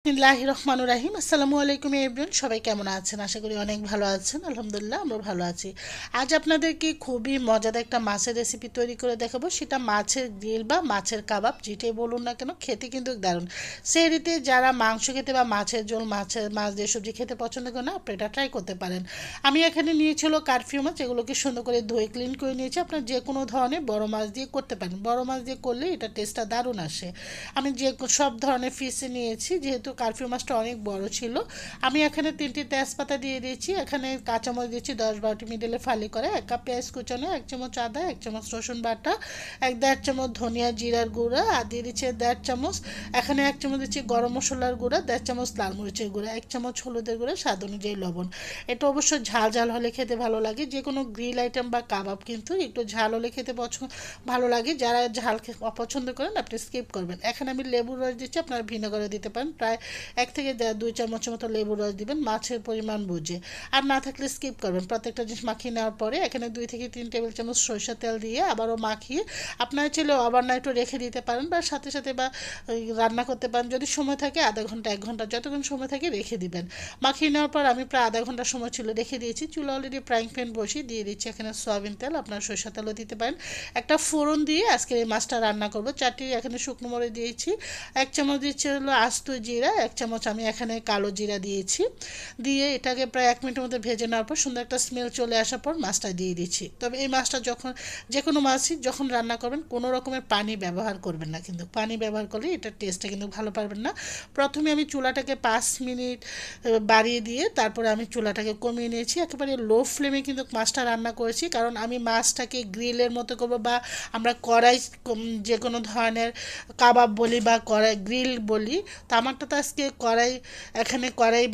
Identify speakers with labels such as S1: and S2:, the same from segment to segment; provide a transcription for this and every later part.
S1: বিসমিল্লাহির রহমানির রাহিম। আসসালামু আলাইকুম এভরিওয়ান, সবাই কেমন আছেন? আশা করি অনেক ভালো আছেন। আলহামদুলিল্লাহ আমরা ভালো আছি। আজ আপনাদেরকে খুবই মজাদার একটা মাছের রেসিপি তৈরি করে দেখাবো। সেটা মাছের গ্রিল বা মাছের কাবাব, যেটাই বলুন না কেন, খেতে কিন্তু দারুণ। সেহরিতে যারা মাংস খেতে বা মাছের ঝোল, মাছ দিয়ে সবজি খেতে পছন্দ করে না, আপনি এটা ট্রাই করতে পারেন। আমি এখানে নিয়েছিল কারফিউ মাছ, এগুলোকে সুন্দর করে ধুয়ে ক্লিন করে নিয়েছি। আপনার যে কোনো ধরনের বড় মাছ দিয়ে করতে পারেন, বড় মাছ দিয়ে করলে এটা টেস্টটা দারুণ আসে। আমি সব ধরনের ফিশে নিয়েছি, যেহেতু কারফিউ মাছটা অনেক বড় ছিল। আমি এখানে 3টি তেজপাতা দিয়ে দিয়েছি, এখানে কাঁচামরিচ দিয়েছি 10-12টি মিডিলে ফালি করে, 1 কাপ পেঁয়াজ কুচানো, 1 চামচ আদা, 1 চামচ রসুন বাটা, 1-1.5 চামচ ধনিয়া জিরার গুঁড়া, আর দিয়ে দিচ্ছি 1.5 চামচ, এখানে 1 চামচ দিচ্ছি গরম মশলার গুঁড়া, 1.5 চামচ লাল মরিচের গুঁড়া, 1 চামচ হলুদের গুঁড়া, স্বাদ অনুযায়ী লবণ। এটা অবশ্য ঝাল ঝাল হলে খেতে ভালো লাগে। যে কোনো গ্রিল আইটেম বা কাবাব কিন্তু একটু ঝাল হলে খেতে ভালো লাগে। যারা ঝাল অপছন্দ করেন আপনি স্কিপ করবেন। এখানে আমি লেবুর রস দিচ্ছি, আপনারা ভিনেগারও দিতে পারেন। প্রায় 1 থেকে 2 চামচের মতো লেবুর রস দিবেন মাছের পরিমাণ বুঝে। আর না থাকলে স্কিপ করবেন। প্রত্যেকটা জিনিস মাখিয়ে নেওয়ার পরে এখানে 2 থেকে 3 টেবিল চামচ সরিষার তেল দিয়ে আবারও মাখিয়ে আপনারা চাইলে ওভারনাইটও রেখে দিতে পারেন, বা সাথে সাথে বা রান্না করতে পারেন। যদি সময় থাকে আধা ঘন্টা 1 ঘন্টা যতক্ষণ সময় থাকে রেখে দিবেন। মাখিয়ে নেওয়ার পর আমি প্রায় আধা ঘন্টা সময় ছিল রেখে দিয়েছি। চুলা অলরেডি ফ্রাইং প্যান বসিয়ে দিয়ে দিচ্ছি এখানে সয়াবিন তেল, আপনার সরিষার তেলও দিতে পারেন। একটা ফোড়ন দিয়ে আজকে এই মাছটা রান্না করব। 4টি এখানে শুকনো মরিচ দিয়েছি, 1 চামচ দিচ্ছি হলো আস্ত জিরা, 1 চামচ আমি এখানে কালো জিরা দিয়েছি। দিয়ে এটাকে প্রায় 1 মিনিটের মধ্যে ভেজে নেওয়ার পর সুন্দর একটা স্মেল চলে আসার পর মাছটা দিয়ে দিচ্ছি। তবে এই মাছটা যখন যে কোনো মাছই যখন রান্না করবেন কোনো রকমের পানি ব্যবহার করবেন না, কিন্তু পানি ব্যবহার করলে এটার টেস্টটা কিন্তু ভালো পারবেন না। প্রথমে আমি চুলাটাকে 5 মিনিট বাড়িয়ে দিয়ে তারপরে আমি চুলাটাকে কমিয়ে নিয়েছি। একেবারে লো ফ্লেমে কিন্তু মাছটা রান্না করেছি, কারণ আমি মাছটাকে গ্রিলের মতো করবো, বা আমরা কড়াই যে কোনো ধরনের কাবাব বলি বা কড়াই গ্রিল বলি। তো আমারটা তো আজকে কড়াই, এখানে কড়াই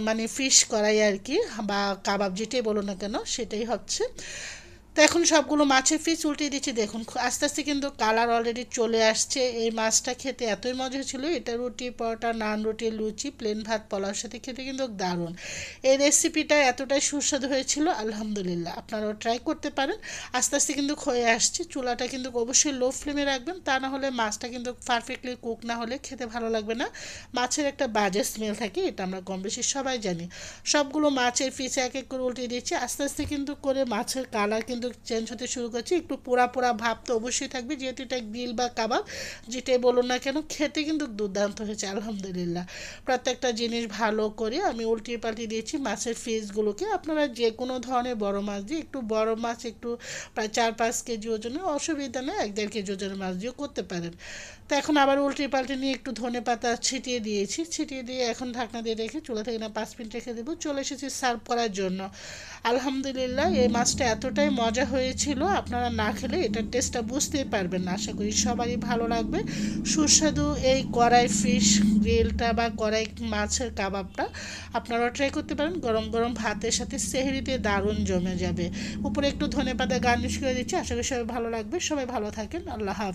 S1: মানে ফিশ কড়াই আর কি, বা কাবাব যেটাই বলো না কেন সেটাই হচ্ছে। তো এখন সবগুলো মাছের পিস উল্টে দিচ্ছি। দেখুন আস্তে আস্তে কিন্তু কালার অলরেডি চলে আসছে। এই মাছটা খেতে এতই মজা ছিল, এটা রুটি, পরোটা, নান, রুটি, লুচি, প্লেন ভাত, পোলাওর সাথে খেতে কিন্তু দারুণ। এই রেসিপিটা এতটাই সুস্বাদু হয়েছিল, আলহামদুলিল্লাহ। আপনারাও ট্রাই করতে পারেন। আস্তে আস্তে কিন্তু হয়ে আসছে। চুলাটা কিন্তু অবশ্যই লো ফ্লেমে রাখবেন, তা না হলে মাছটা কিন্তু পারফেক্টলি কুক না হলে খেতে ভালো লাগবে না। মাছের একটা বাজে স্মেল থাকে, এটা আমরা কম বেশি সবাই জানি। সবগুলো মাছের পিস এক এক করে উল্টে দিচ্ছি। আস্তে আস্তে কিন্তু করে মাছের কালার কিন্তু চেঞ্জ হতে শুরু করছে। একটু পোড়া পোড়া ভাব তো অবশ্যই থাকবে, যেহেতু এটা গ্রিল বা কাবাব যেটাই বলুন না কেন, খেতে কিন্তু দুর্দান্ত হয়েছে আলহামদুলিল্লাহ। প্রত্যেকটা জিনিস ভালো করে আমি উল্টিয়ে পাল্টিয়ে দিয়েছি মাছের পিসগুলোকে। আপনারা যে কোনো ধরনের বড় মাছ দিয়ে, একটু বড় মাছ একটু প্রায় 4-5 কেজি ওজনের, অসুবিধা নেই, 1-1.5 কেজি ওজনের মাছ দিয়েও করতে পারেন। তো এখন আবার উল্টে পাল্টে নিয়ে একটু ধনেপাতা ছিটিয়ে দিয়েছি, ছিটিয়ে দিয়ে এখন ঢাকনা দিয়ে রেখে চুলা থেকে না 5 মিনিট রেখে দেবো। চলে এসেছি সার্ভ করার জন্য। আলহামদুলিল্লাহ এই মাছটা এতটাই মজা হয়েছিল, আপনারা না খেলে এটার টেস্টটা বুঝতেই পারবেন না। আশা করি সবারই ভালো লাগবে। সুস্বাদু এই কড়াই ফিশ গ্রিলটা বা কড়াই মাছের কাবাবটা আপনারা ট্রাই করতে পারেন। গরম গরম ভাতের সাথে সেহরিতে দারুণ জমে যাবে। উপরে একটু ধনেপাতা গার্নিশ করে দিচ্ছি। আশা করি সবাই ভালো লাগবে। সবাই ভালো থাকেন। আল্লাহ হাফেজ।